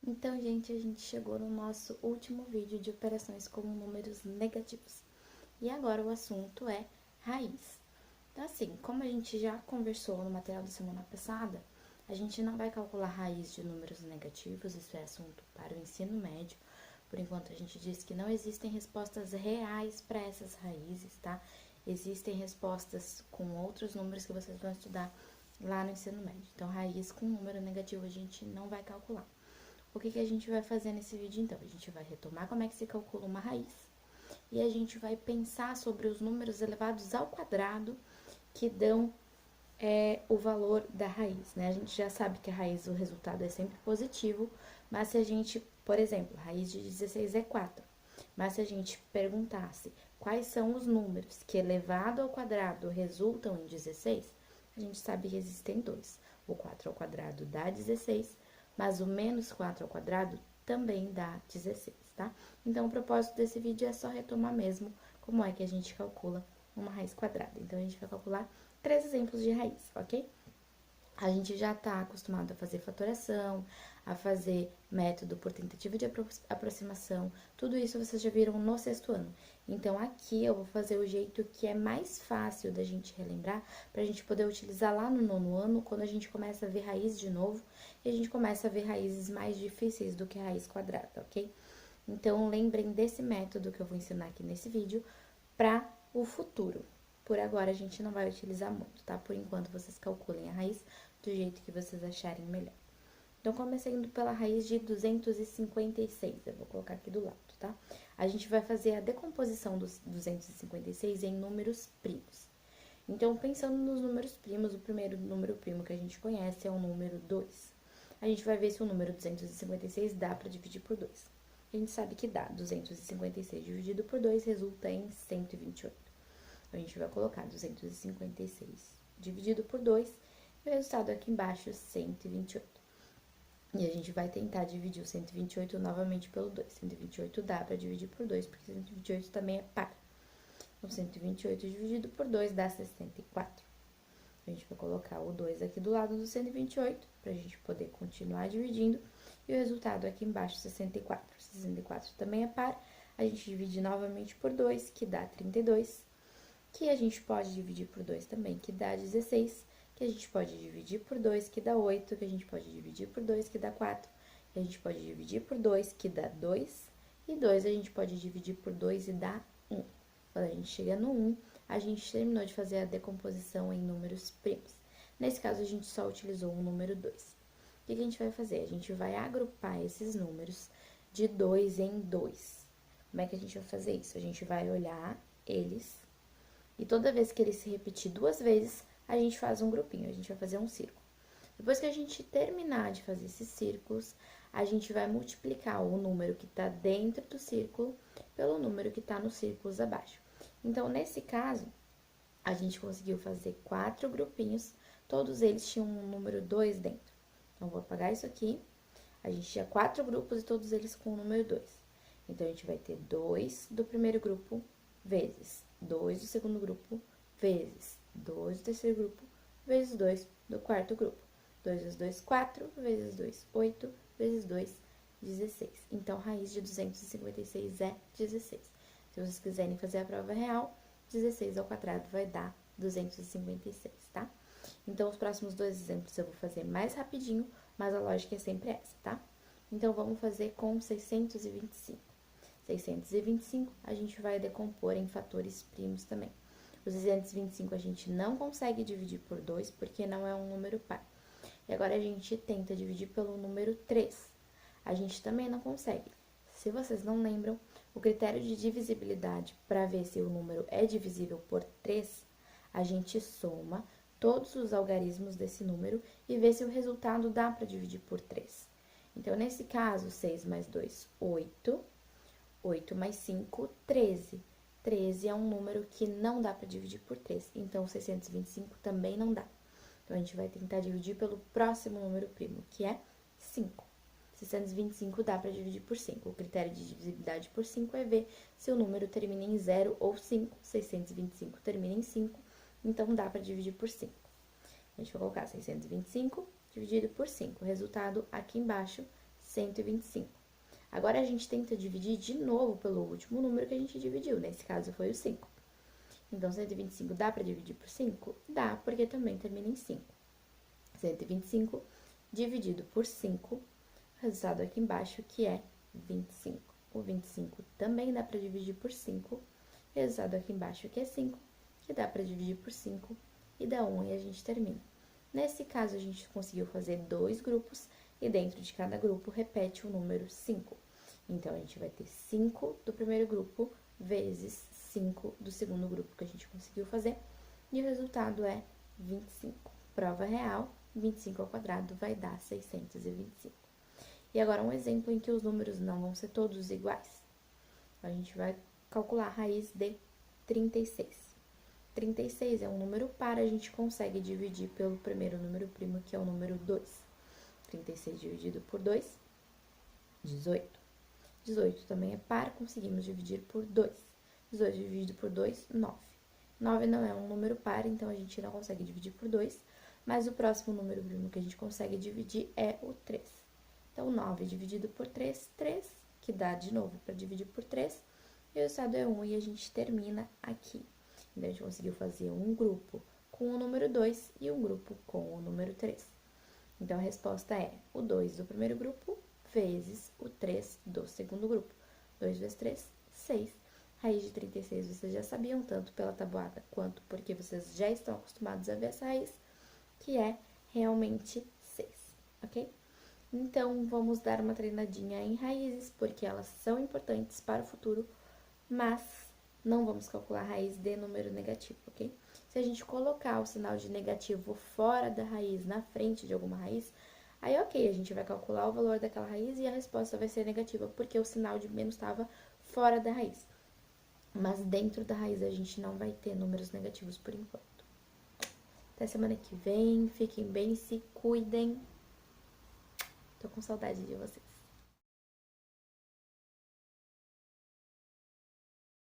Então, gente, a gente chegou no nosso último vídeo de operações com números negativos. E agora o assunto é raiz. Então, assim, como a gente já conversou no material da semana passada, a gente não vai calcular raiz de números negativos, isso é assunto para o ensino médio. Por enquanto, a gente diz que não existem respostas reais para essas raízes, tá? Existem respostas com outros números que vocês vão estudar lá no ensino médio. Então, raiz com número negativo a gente não vai calcular. O que a gente vai fazer nesse vídeo, então? A gente vai retomar como é que se calcula uma raiz e a gente vai pensar sobre os números elevados ao quadrado que dão o valor da raiz, né? A gente já sabe que a raiz, o resultado é sempre positivo, mas se a gente, por exemplo, raiz de 16 é 4, mas se a gente perguntasse quais são os números que elevado ao quadrado resultam em 16, a gente sabe que existem dois. O 4 ao quadrado dá 16, mas o menos 4 ao quadrado também dá 16, tá? Então, o propósito desse vídeo é só retomar mesmo como é que a gente calcula uma raiz quadrada. Então, a gente vai calcular 3 exemplos de raiz, ok? A gente já está acostumado a fazer fatoração, a fazer método por tentativa de aproximação, tudo isso vocês já viram no sexto ano. Então, aqui eu vou fazer o jeito que é mais fácil da gente relembrar, para a gente poder utilizar lá no nono ano, quando a gente começa a ver raiz de novo, e a gente começa a ver raízes mais difíceis do que a raiz quadrada, ok? Então, lembrem desse método que eu vou ensinar aqui nesse vídeo para o futuro. Por agora, a gente não vai utilizar muito, tá? Por enquanto, vocês calculem a raiz do jeito que vocês acharem melhor. Então, começando pela raiz de 256, eu vou colocar aqui do lado, tá? A gente vai fazer a decomposição dos 256 em números primos. Então, pensando nos números primos, o primeiro número primo que a gente conhece é o número 2. A gente vai ver se o número 256 dá para dividir por 2. A gente sabe que dá. 256 dividido por 2 resulta em 128. A gente vai colocar 256 dividido por 2 e o resultado aqui embaixo, 128. E a gente vai tentar dividir o 128 novamente pelo 2. 128 dá para dividir por 2, porque 128 também é par. Então, 128 dividido por 2 dá 64. A gente vai colocar o 2 aqui do lado do 128, para a gente poder continuar dividindo. E o resultado aqui embaixo, 64. 64 também é par. A gente divide novamente por 2, que dá 32. Que a gente pode dividir por 2 também, que dá 16, que a gente pode dividir por 2, que dá 8, que a gente pode dividir por 2, que dá 4, que a gente pode dividir por 2, que dá 2, e 2 a gente pode dividir por 2 e dá 1. Quando a gente chega no 1, a gente terminou de fazer a decomposição em números primos. Nesse caso, a gente só utilizou o número 2. O que a gente vai fazer? A gente vai agrupar esses números de 2 em 2. Como é que a gente vai fazer isso? A gente vai olhar eles e toda vez que ele se repetir 2 vezes, a gente faz um grupinho, a gente vai fazer um círculo. Depois que a gente terminar de fazer esses círculos, a gente vai multiplicar o número que está dentro do círculo pelo número que está nos círculos abaixo. Então, nesse caso, a gente conseguiu fazer 4 grupinhos, todos eles tinham um número 2 dentro. Então, vou apagar isso aqui. A gente tinha 4 grupos e todos eles com o número 2. Então, a gente vai ter 2 do primeiro grupo vezes 2 do segundo grupo, vezes 2 do terceiro grupo, vezes 2 do quarto grupo. 2 vezes 2, 4, vezes 2, 8, vezes 2, 16. Então, raiz de 256 é 16. Se vocês quiserem fazer a prova real, 16 ao quadrado vai dar 256, tá? Então, os próximos 2 exemplos eu vou fazer mais rapidinho, mas a lógica é sempre essa, tá? Então, vamos fazer com 625. 625 a gente vai decompor em fatores primos também. Os 225 a gente não consegue dividir por 2, porque não é um número par. E agora a gente tenta dividir pelo número 3. A gente também não consegue. Se vocês não lembram, o critério de divisibilidade para ver se o número é divisível por 3, a gente soma todos os algarismos desse número e vê se o resultado dá para dividir por 3. Então, nesse caso, 6 mais 2, 8. 8 mais 5, 13. 13 é um número que não dá para dividir por 3, então 625 também não dá. Então, a gente vai tentar dividir pelo próximo número primo, que é 5. 625 dá para dividir por 5. O critério de divisibilidade por 5 é ver se o número termina em 0 ou 5. 625 termina em 5, então dá para dividir por 5. A gente vai colocar 625 dividido por 5. O resultado aqui embaixo, 125. Agora, a gente tenta dividir de novo pelo último número que a gente dividiu, nesse caso foi o 5. Então, 125 dá para dividir por 5? Dá, porque também termina em 5. 125 dividido por 5, resultado aqui embaixo, que é 25. O 25 também dá para dividir por 5, resultado aqui embaixo, que é 5, que dá para dividir por 5 e dá 1 e a gente termina. Nesse caso, a gente conseguiu fazer 2 grupos e dentro de cada grupo repete o número 5. Então, a gente vai ter 5 do primeiro grupo vezes 5 do segundo grupo que a gente conseguiu fazer e o resultado é 25. Prova real, 25 ao quadrado vai dar 625. E agora um exemplo em que os números não vão ser todos iguais. A gente vai calcular a raiz de 36. 36 é um número par, a gente consegue dividir pelo primeiro número primo, que é o número 2. 36 dividido por 2, 18. 18 também é par, conseguimos dividir por 2. 18 dividido por 2, 9. 9 não é um número par, então a gente não consegue dividir por 2, mas o próximo número primo que a gente consegue dividir é o 3. Então, 9 dividido por 3, 3, que dá de novo para dividir por 3, e o resultado é 1 e a gente termina aqui. Então, a gente conseguiu fazer um grupo com o número 2 e um grupo com o número 3. Então, a resposta é o 2 do primeiro grupo vezes o 3 do segundo grupo. 2 vezes 3, 6. Raiz de 36 vocês já sabiam, tanto pela tabuada quanto porque vocês já estão acostumados a ver essa raiz, que é realmente 6, ok? Então, vamos dar uma treinadinha em raízes, porque elas são importantes para o futuro, mas não vamos calcular a raiz de número negativo, ok? Se a gente colocar o sinal de negativo fora da raiz, na frente de alguma raiz, aí ok, a gente vai calcular o valor daquela raiz e a resposta vai ser negativa, porque o sinal de menos estava fora da raiz. Mas dentro da raiz a gente não vai ter números negativos por enquanto. Até semana que vem, fiquem bem, se cuidem. Tô com saudade de vocês.